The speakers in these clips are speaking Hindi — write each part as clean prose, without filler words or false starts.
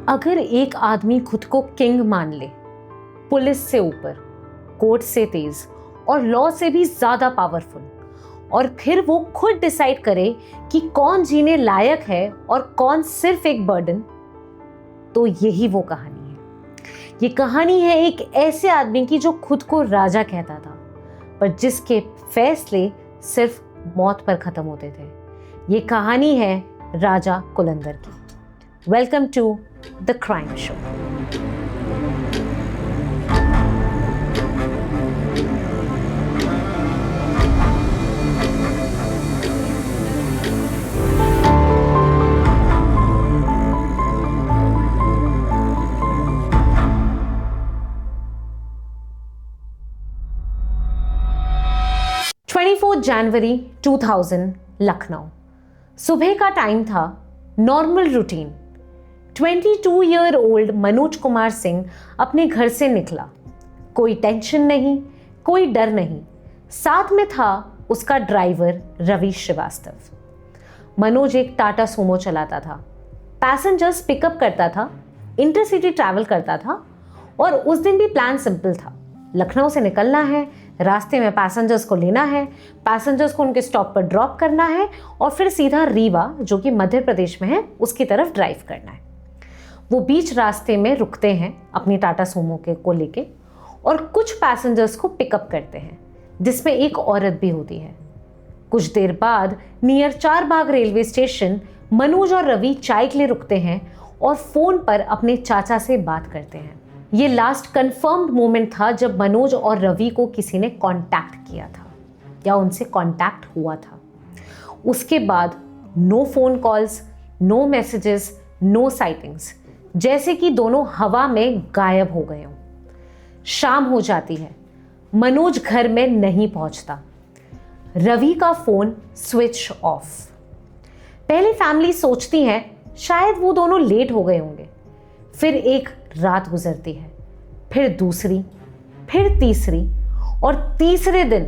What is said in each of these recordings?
अगर एक आदमी खुद को किंग मान ले, पुलिस से ऊपर, कोर्ट से तेज और लॉ से भी ज्यादा पावरफुल, और फिर वो खुद डिसाइड करे कि कौन जीने लायक है और कौन सिर्फ एक बर्डन, तो यही वो कहानी है। ये कहानी है एक ऐसे आदमी की जो खुद को राजा कहता था, पर जिसके फैसले सिर्फ मौत पर खत्म होते थे। ये कहानी है राजा कुलंदर की। Welcome to the crime show. जनवरी 2000 लखनऊ। सुबह का टाइम था, normal routine. 22 year old Manoj Kumar Singh अपने घर से निकला। कोई टेंशन नहीं, कोई डर नहीं। साथ में था उसका ड्राइवर रवि श्रीवास्तव। मनोज एक टाटा सूमो चलाता था, पैसेंजर्स पिकअप करता था, इंटरसिटी ट्रैवल करता था, और उस दिन भी प्लान सिंपल था। लखनऊ से निकलना है, रास्ते में पैसेंजर्स को लेना है, पैसेंजर्स को उनके स्टॉप पर ड्रॉप करना है और फिर सीधा रीवा, जो कि मध्य प्रदेश में है, उसकी तरफ ड्राइव करना है। वो बीच रास्ते में रुकते हैं अपनी टाटा सूमो को लेके और कुछ पैसेंजर्स को पिकअप करते हैं, जिसमें एक औरत भी होती है। कुछ देर बाद near Charbagh railway station Manoj और रवि चाय के लिए रुकते हैं और फोन पर अपने चाचा से बात करते हैं। ये लास्ट कंफर्म्ड मोमेंट था जब मनोज और रवि को किसी ने कांटेक्ट किया था या उनसे कांटेक्ट हुआ था। उसके बाद no phone calls, no messages, no sightings, जैसे कि दोनों हवा में गायब हो गए हों। शाम हो जाती है, मनोज घर में नहीं पहुंचता। रवि का फोन स्विच ऑफ। पहले फैमिली सोचती है शायद वो दोनों लेट हो गए होंगे। फिर एक रात गुजरती है, फिर दूसरी, फिर तीसरी, और तीसरे दिन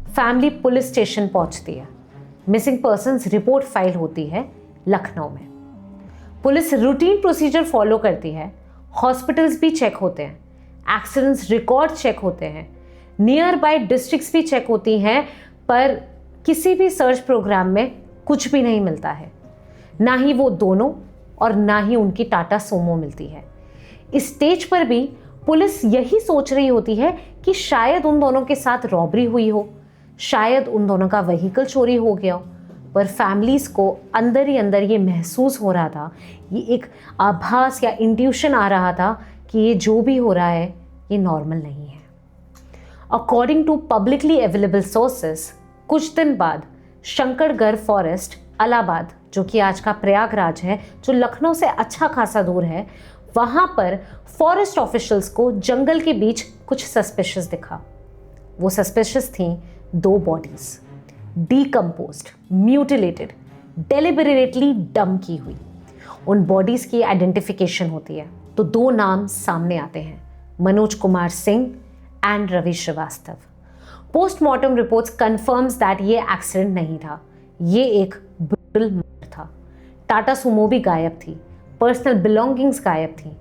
फैमिली पुलिस स्टेशन पहुंचती है। मिसिंग पर्सन्स रिपोर्ट फाइल होती है लखनऊ में। पुलिस रूटीन प्रोसीजर फॉलो करती है। हॉस्पिटल्स भी चेक होते हैं, एक्सीडेंट्स रिकॉर्ड चेक होते हैं, नियर बाय डिस्ट्रिक्ट्स भी चेक होती हैं, पर किसी भी सर्च प्रोग्राम में कुछ भी नहीं मिलता है। ना ही वो दोनों और ना ही उनकी टाटा सूमो मिलती है। इस स्टेज पर भी पुलिस यही सोच रही होती है कि शायद उन दोनों के साथ रॉबरी हुई हो, शायद उन दोनों का व्हीकल चोरी हो गया हो, पर फैमिलीज को अंदर ही अंदर ये महसूस हो रहा था, ये एक आभास या इंट्यूशन आ रहा था कि ये जो भी हो रहा है ये नॉर्मल नहीं है। According to publicly available sources, कुछ दिन बाद शंकरगढ़ फॉरेस्ट, इलाहाबाद, जो कि आज का प्रयागराज है, जो लखनऊ से अच्छा खासा दूर है, वहां पर फॉरेस्ट ऑफिशियल्स को जंगल के बीच कुछ सस्पिशियस दिखा। वो सस्पिशियस थी 2 बॉडीज, डीकम्पोज्ड, म्यूटिलेटेड, डेलिबरेटली डम की हुई। उन बॉडीज की आइडेंटिफिकेशन होती है तो 2 नाम सामने आते हैं, Manoj Kumar Singh and Ravi Shrivastava. Postmortem reports confirms that ये एक्सीडेंट नहीं था, ये एक ब्रूटल मर्डर था। टाटा सूमो भी गायब थी, पर्सनल बिलोंगिंग्स गायब थी।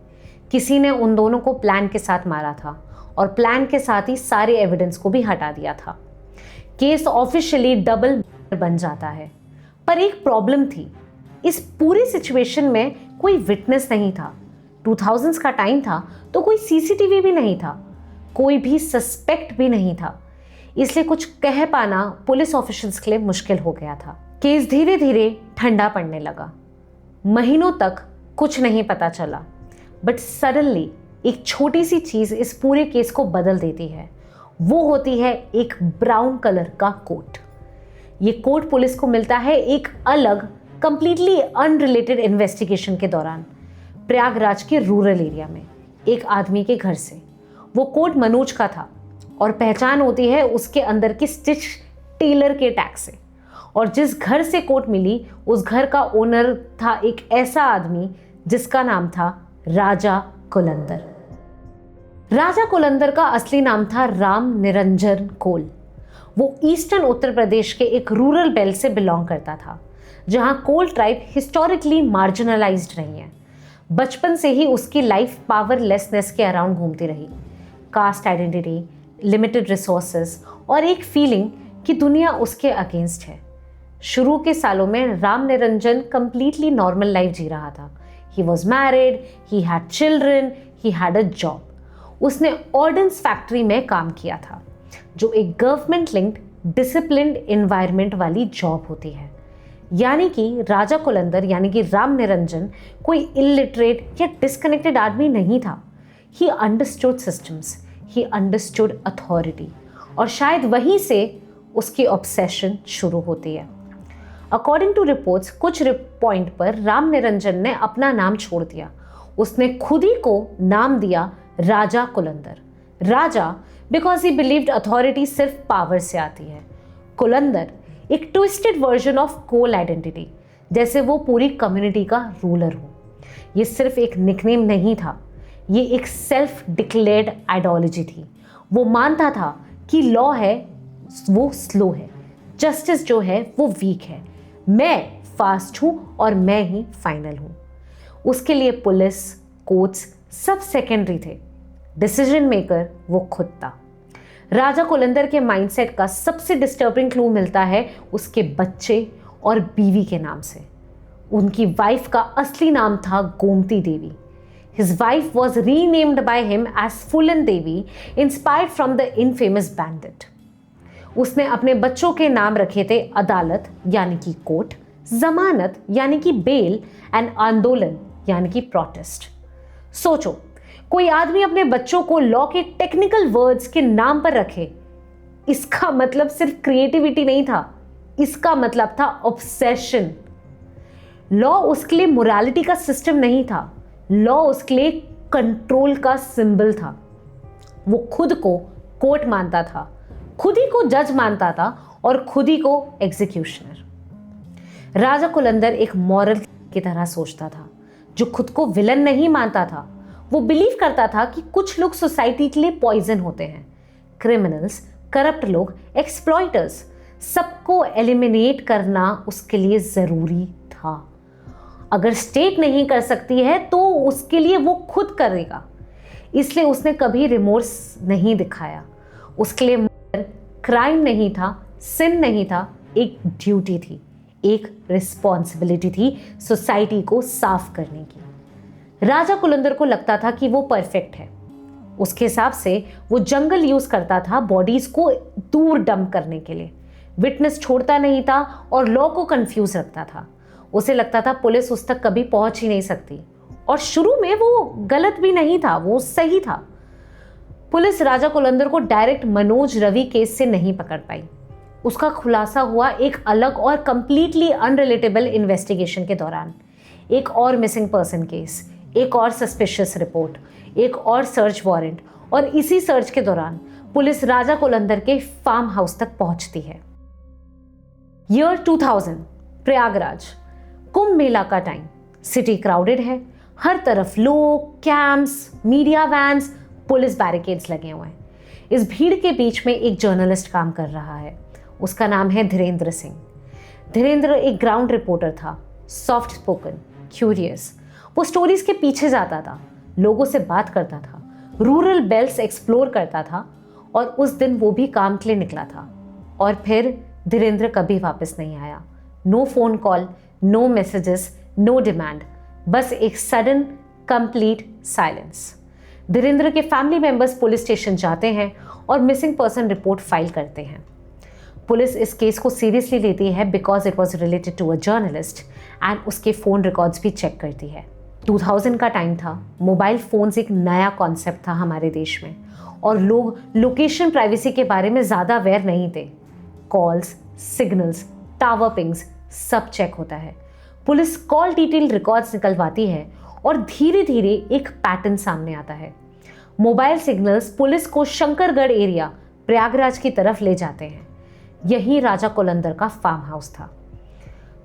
किसी ने उन दोनों को प्लान के साथ मारा था और प्लान के साथ ही सारे एविडेंस को भी हटा दिया था। केस ऑफिशियली डबल मर्डर बन जाता है, पर एक प्रॉब्लम थी। इस पूरी सिचुएशन में कोई विटनेस नहीं था। 2000s का टाइम था तो कोई सीसीटीवी भी नहीं था, कोई भी सस्पेक्ट भी नहीं था, इसलिए कुछ कह पाना पुलिस ऑफिशियल्स के लिए मुश्किल हो गया था। केस धीरे धीरे ठंडा पड़ने लगा। महीनों तक कुछ नहीं पता चला, बट सडनली एक छोटी सी चीज इस पूरे केस को बदल देती है। वो होती है एक ब्राउन कलर का कोट। ये कोट पुलिस को मिलता है एक अलग, कंप्लीटली अनरिलेटेड इन्वेस्टिगेशन के दौरान, प्रयागराज के रूरल एरिया में एक आदमी के घर से। वो कोट मनोज का था और पहचान होती है उसके अंदर की स्टिच टेलर के टैग से। और जिस घर से कोट मिली, उस घर का ओनर था एक ऐसा आदमी जिसका नाम था राजा कुलंदर। राजा कुलंदर का असली नाम था राम निरंजन कोल। वो ईस्टर्न उत्तर प्रदेश के एक रूरल बेल्ट से बिलोंग करता था, जहां कोल ट्राइब हिस्टोरिकली मार्जिनलाइज्ड रही है। बचपन से ही उसकी लाइफ पावरलेसनेस के अराउंड घूमती रही। कास्ट आइडेंटिटी, लिमिटेड रिसोर्सेज और एक फीलिंग कि दुनिया उसके अगेंस्ट है। शुरू के सालों में Ram Niranjan completely normal life जी रहा था। He was married, he had children, he had a job. उसने ऑर्डेंस फैक्ट्री में काम किया था, जो एक गवर्नमेंट लिंक्ड डिसिप्लिन्ड एनवायरनमेंट वाली जॉब होती है। यानी कि राजा कुलंदर यानी कि राम निरंजन कोई इलिटरेट या डिस्कनेक्टेड आदमी नहीं था। He understood systems, he understood authority, और शायद वहीं से उसकी ऑब्सेशन शुरू होती है। अकॉर्डिंग टू रिपोर्ट्स, कुछ पॉइंट पर राम निरंजन ने अपना नाम छोड़ दिया। उसने खुद ही को नाम दिया Raja Kulandar. Raja because he believed authority सिर्फ पावर से आती है। कुलंदर एक twisted version of Kol identity, जैसे वो पूरी कम्युनिटी का रूलर हो। ये सिर्फ एक निकनेम नहीं था, ये एक सेल्फ डिक्लेयर्ड आइडियोलॉजी थी। वो मानता था कि लॉ है वो स्लो है, जस्टिस जो है वो वीक है, मैं फास्ट हूं और मैं ही फाइनल हूं। उसके लिए पुलिस, कोर्ट्स सब सेकेंडरी थे, डिसीजन मेकर वो खुद था। राजा कुलंदर के माइंडसेट का सबसे डिस्टर्बिंग क्लू मिलता है उसके बच्चे और बीवी के नाम से। उनकी वाइफ का असली नाम था गोमती देवी। His wife was renamed by him as Fulan Devi, inspired from the infamous bandit. उसने अपने बच्चों के नाम रखे थे अदालत यानी कि कोर्ट, जमानत यानी कि बेल, एंड आंदोलन यानी कि प्रोटेस्ट। सोचो, कोई आदमी अपने बच्चों को लॉ के टेक्निकल वर्ड्स के नाम पर रखे, इसका मतलब सिर्फ क्रिएटिविटी नहीं था, इसका मतलब था ऑब्सेशन। लॉ उसके लिए मोरालिटी का सिस्टम नहीं था, लॉ उसके लिए कंट्रोल का सिंबल था। वो खुद को कोर्ट मानता था, खुद ही को जज मानता था और खुद ही को एग्जीक्यूशनर। राजा कुलंदर एक मॉरल की तरह सोचता था, जो खुद को विलन नहीं मानता था। वो बिलीव करता था कि कुछ लोग सोसाइटी के लिए पॉइजन होते हैं, क्रिमिनल्स, करप्ट लोग, एक्सप्लॉइटर्स, सबको एलिमिनेट करना उसके लिए जरूरी था। अगर स्टेट नहीं कर सकती है तो उसके लिए वो खुद करेगा। इसलिए उसने कभी रिमोर्स नहीं दिखाया। उसके लिए क्राइम नहीं था, सिन नहीं था, एक ड्यूटी थी, एक रिस्पॉन्सिबिलिटी थी सोसाइटी को साफ करने की। राजा कुलंदर को लगता था कि वो परफेक्ट है। उसके हिसाब से वो जंगल यूज करता था बॉडीज को दूर डंप करने के लिए, विटनेस छोड़ता नहीं था और लॉ को कंफ्यूज रखता था। उसे लगता था पुलिस उस तक कभी पहुंच ही नहीं सकती, और शुरू में वो गलत भी नहीं था, वो सही था। पुलिस राजा कुलंदर को डायरेक्ट मनोज रवि केस से नहीं पकड़ पाई। उसका खुलासा हुआ एक अलग और कंप्लीटली अनरिलेटेबल इन्वेस्टिगेशन के दौरान। एक और मिसिंग पर्सन केस, एक और सस्पिशियस रिपोर्ट, एक और सर्च वारंट, और इसी सर्च के दौरान पुलिस राजा कुलंदर के फार्म हाउस तक पहुंचती है। ईयर 2000, प्रयागराज, कुंभ मेला का टाइम। सिटी क्राउडेड है, हर तरफ लोग, camps, media vans, police barricades लगे हुए हैं। इस भीड़ के बीच में एक जर्नलिस्ट काम कर रहा है। उसका नाम है धीरेन्द्र सिंह। धीरेन्द्र एक ग्राउंड रिपोर्टर था, सॉफ्ट स्पोकन, क्यूरियस। वो स्टोरीज के पीछे जाता था, लोगों से बात करता था, रूरल बेल्ट्स एक्सप्लोर करता था, और उस दिन वो भी काम के लिए निकला था। और फिर धीरेन्द्र कभी वापस नहीं आया। No phone call, no messages, no demand, बस एक सडन कंप्लीट साइलेंस। धीरेन्द्र के फैमिली मेंबर्स पुलिस स्टेशन जाते हैं और मिसिंग पर्सन रिपोर्ट फाइल करते हैं। पुलिस इस केस को सीरियसली लेती है because it was related to a journalist, and उसके फ़ोन रिकॉर्ड्स भी चेक करती है। 2000 का टाइम था, मोबाइल फ़ोन्स एक नया कॉन्सेप्ट था हमारे देश में, और लोग लोकेशन प्राइवेसी के बारे में ज़्यादा अवेयर नहीं थे। कॉल्स, सिग्नल्स, टावर पिंग्स सब चेक होता है। पुलिस कॉल डिटेल रिकॉर्ड्स निकलवाती है और धीरे धीरे एक पैटर्न सामने आता है। मोबाइल सिग्नल्स पुलिस को शंकरगढ़ एरिया, प्रयागराज की तरफ ले जाते हैं। यही राजा कुलंदर का फार्म हाउस था।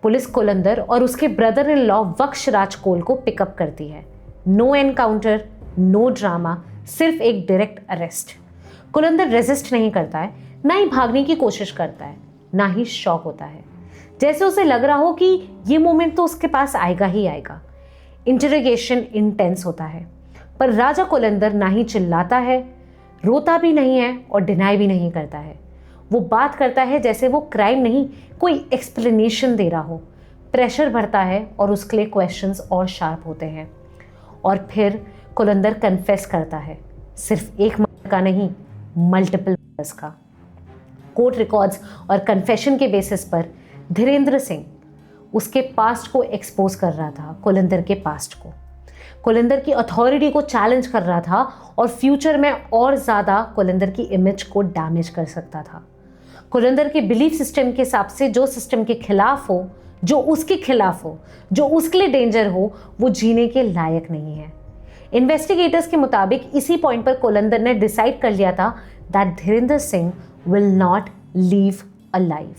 पुलिस कुलंदर और उसके ब्रदर इन लॉ वक्श राज कोल को पिकअप करती है। नो एनकाउंटर, नो ड्रामा, सिर्फ एक डायरेक्ट अरेस्ट। कुलंदर रेजिस्ट नहीं करता है, ना ही भागने की कोशिश करता है, ना ही शॉक होता है। जैसे उसे लग रहा हो कि ये मोमेंट तो उसके पास आएगा ही आएगा। इंटरोगेशन इंटेंस होता है, पर राजा कोलंदर ना ही चिल्लाता है, रोता भी नहीं है और डिनाई भी नहीं करता है। वो बात करता है जैसे वो क्राइम नहीं, कोई एक्सप्लेनेशन दे रहा हो। प्रेशर बढ़ता है और उसके लिए क्वेश्चंस और शार्प होते हैं। और फिर कोलंदर कन्फेस करता है, सिर्फ एक मर्डर का नहीं, मल्टीपल मर्डर्स का। कोर्ट रिकॉर्ड्स और कन्फेशन के बेसिस पर धीरेन्द्र सिंह उसके पास्ट को एक्सपोज कर रहा था, कोलंदर के पास्ट को, कोलंदर की अथॉरिटी को चैलेंज कर रहा था और फ्यूचर में और ज़्यादा कोलंदर की इमेज को डैमेज कर सकता था। कोलंदर के बिलीफ सिस्टम के हिसाब से जो सिस्टम के खिलाफ हो, जो उसके खिलाफ हो, जो उसके लिए डेंजर हो, वो जीने के लायक नहीं है। इन्वेस्टिगेटर्स के मुताबिक इसी पॉइंट पर कोलंदर ने डिसाइड कर लिया था that Dhirendra Singh will not leave alive.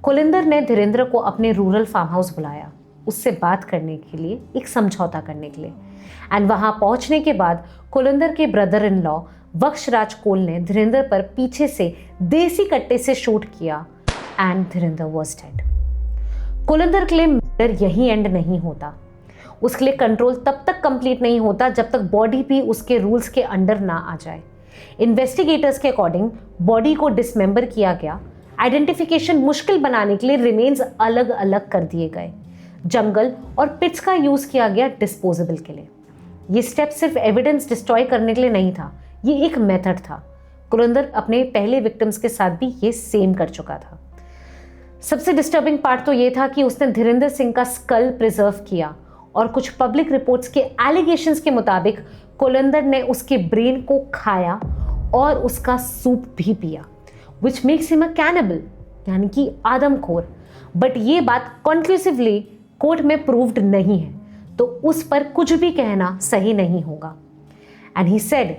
Kolander ने धीरेन्द्र को अपने रूरल फार्म हाउस बुलाया, उससे बात करने के लिए, एक समझौता करने के लिए। एंड वहां पहुंचने के बाद कोलंदर के ब्रदर इन लॉ वक्शराज कोल ने धीरेन्द्र पर पीछे से देसी कट्टे से शूट किया and Dhirendra was dead. Colander के लिए मर्डर यही एंड नहीं होता, उसके लिए कंट्रोल तब तक कंप्लीट नहीं होता जब तक बॉडी भी उसके रूल्स के अंडर ना आ जाए। इन्वेस्टिगेटर्स के अकॉर्डिंग बॉडी को डिसमेंबर किया गया, आइडेंटिफिकेशन मुश्किल बनाने के लिए रिमेन्स अलग अलग कर दिए गए, जंगल और पिट्स का यूज किया गया डिस्पोजेबल के लिए। ये स्टेप सिर्फ एविडेंस डिस्ट्रॉय करने के लिए नहीं था, ये एक मेथड था। कोलंदर अपने पहले विक्टिम्स के साथ भी ये सेम कर चुका था। सबसे डिस्टर्बिंग पार्ट तो ये था कि उसने धीरेन्द्र सिंह का स्कल प्रिजर्व किया और कुछ पब्लिक रिपोर्ट्स के एलिगेशंस के मुताबिक कोलंदर ने उसके ब्रेन को खाया और उसका सूप भी पिया, which makes him a cannibal, यानी कि आदमखोर। बट ये बात कंक्लूसिवली कोर्ट में प्रूव्ड नहीं है, तो उस पर कुछ भी कहना सही नहीं होगा। And he said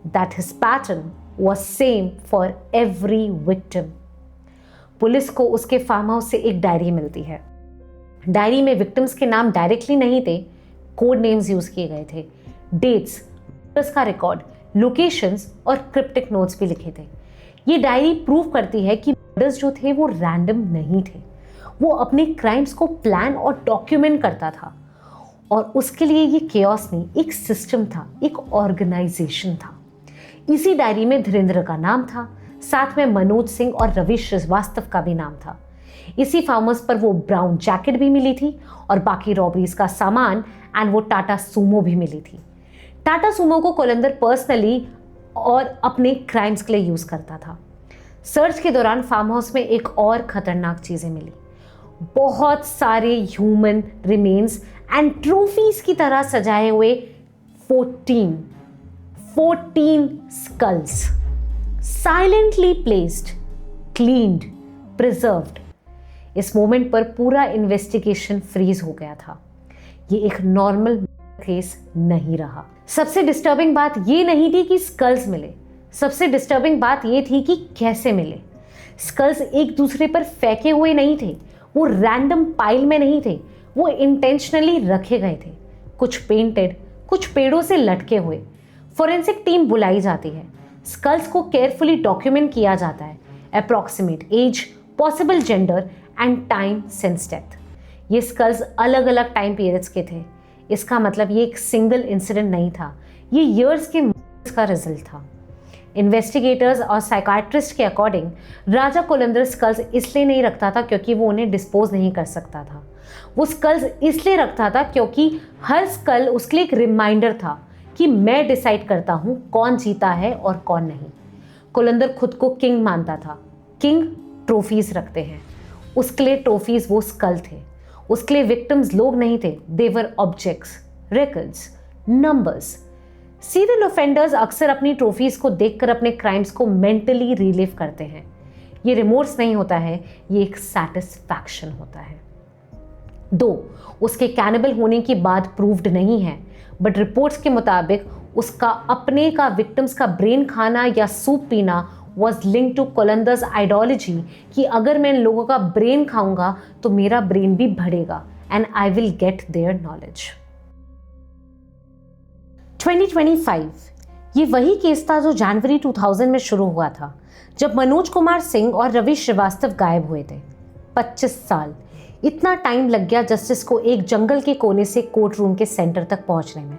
that his pattern was same for every victim. Police को उसके फार्म हाउस से एक डायरी मिलती है। डायरी में विक्टिम्स के नाम डायरेक्टली नहीं थे, कोड नेम्स यूज किए गए थे, डेट्स, मर्डर्स का रिकॉर्ड, लोकेशंस और क्रिप्टिक नोट्स भी लिखे थे। ये डायरी प्रूव करती है कि मर्डर्स जो थे वो रैंडम नहीं थे, वो अपने क्राइम्स को प्लान और डॉक्यूमेंट करता था। और उसके लिए ये केओस नहीं, एक सिस्टम था, एक ऑर्गेनाइजेशन था। इसी डायरी में धीरेन्द्र का नाम था, साथ में मनोज सिंह और रवि श्रीवास्तव का भी नाम था। इसी फार्मर्स पर वो ब्राउन जैकेट भी मिली थी और बाकी रॉबरीज का सामान एंड वो टाटा सूमो भी मिली थी। टाटा सूमो को कोलंदर पर्सनली और अपने क्राइम्स के लिए यूज करता था। सर्च के दौरान फार्म हाउस में एक और खतरनाक चीजें मिली, बहुत सारे ह्यूमन रिमेन्स एंड ट्रॉफीज की तरह सजाए हुए 14 skulls, silently placed, cleaned, preserved. इस मोमेंट पर पूरा इन्वेस्टिगेशन फ्रीज हो गया था। ये एक नॉर्मल केस नहीं रहा। सबसे डिस्टर्बिंग बात ये नहीं थी कि स्कल्स मिले, सबसे डिस्टर्बिंग बात ये थी कि कैसे मिले। स्कल्स एक दूसरे पर फेंके हुए नहीं थे, वो रैंडम पाइल में नहीं थे, वो इंटेंशनली रखे गए थे। कुछ पेंटेड, कुछ पेड़ों से लटके हुए। फोरेंसिक टीम बुलाई जाती है, स्कल्स को केयरफुली डॉक्यूमेंट किया जाता है, approximate age, possible gender and time since death. ये स्कल्स अलग अलग टाइम पीरियड्स के थे। इसका मतलब ये एक सिंगल इंसिडेंट नहीं था, ये ईयर्स के मर्डर्स का रिजल्ट था। इन्वेस्टिगेटर्स और साइकाट्रिस्ट के अकॉर्डिंग राजा कोलंदर स्कल्स इसलिए नहीं रखता था क्योंकि वो उन्हें डिस्पोज नहीं कर सकता था। वो स्कल्स इसलिए रखता था क्योंकि हर स्कल उसके लिए एक रिमाइंडर था कि मैं डिसाइड करता हूँ कौन जीता है और कौन नहीं। कोलंदर खुद को किंग मानता था। किंग ट्रॉफीज रखते हैं, उसके लिए ट्रॉफीज वो स्कल थे। उसके लिए विक्टिम्स लोग नहीं थे, they were objects, records, numbers. Serial offenders अक्सर अपनी ट्रॉफीज को देखकर अपने क्राइम्स को मेंटली रिलीव करते हैं। ये रिमोर्स नहीं होता है, ये एक सैटिस्फैक्शन होता है। उसके कैनिबल होने की बात प्रूव्ड नहीं है, बट रिपोर्ट्स के मुताबिक उसका अपने का विक्टिम्स का ब्रेन खाना या सूप पीना वॉज लिंक टू कोलंदर्स आइडियोलॉजी कि अगर मैं इन लोगों का ब्रेन खाऊंगा तो मेरा ब्रेन भी बढ़ेगा and I will get their knowledge. 2025 ये वही केस था जो जनवरी 2000 में शुरू हुआ था, जब मनोज कुमार सिंह और रवि श्रीवास्तव गायब हुए थे। 25 साल, इतना टाइम लग गया जस्टिस को एक जंगल के कोने से कोर्ट रूम के सेंटर तक पहुंचने में।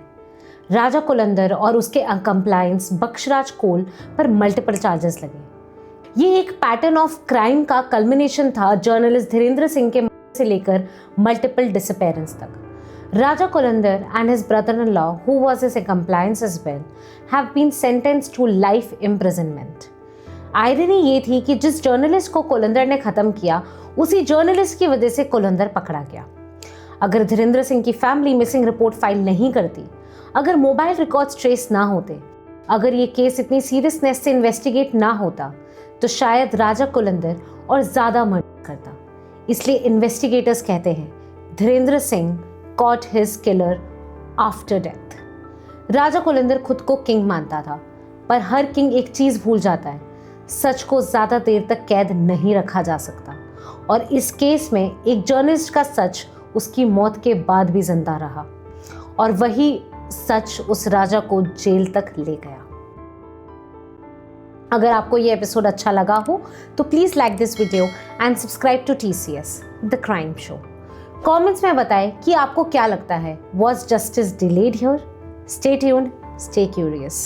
राजा कुलंदर और उसके कंप्लायंस बख्शराज कोल पर मल्टीपल चार्जेस लगे। ये एक पैटर्न ऑफ क्राइम का कल्मिनेशन था जर्नलिस्ट धीरेन्द्र सिंह के से लेकर मल्टीपल डिसअपीयरेंस तक। Raja Kulandar and his brother-in-law, who was his accomplice as well, have been sentenced to life imprisonment. Irony ये थी कि जिस जर्नलिस्ट को कुलंदर ने खत्म किया, उसी जर्नलिस्ट की वजह से कुलंदर पकड़ा गया। अगर धीरेन्द्र सिंह की फैमिली मिसिंग रिपोर्ट फाइल नहीं करती, अगर मोबाइल रिकॉर्ड्स ट्रेस ना होते, अगर ये केस इतनी सीरियसनेस से इन्वेस्टिगेट ना होता, तो शायद राजा कुलंदर और ज़्यादा मर्डर करता। इसलिए इन्वेस्टिगेटर्स कहते हैं Dhirendra Singh caught his killer after death। राजा कुलंदर खुद को किंग मानता था, पर हर किंग एक चीज भूल जाता है, सच को ज्यादा देर तक कैद नहीं रखा जा सकता। और इस केस में एक जर्नलिस्ट का सच उसकी मौत के बाद भी जिंदा रहा, और वही सच उस राजा को जेल तक ले गया। अगर आपको ये एपिसोड अच्छा लगा हो तो please like this video and subscribe to TCS the crime show. Comments में बताएं कि आपको क्या लगता है, was justice delayed here? Stay tuned, stay curious.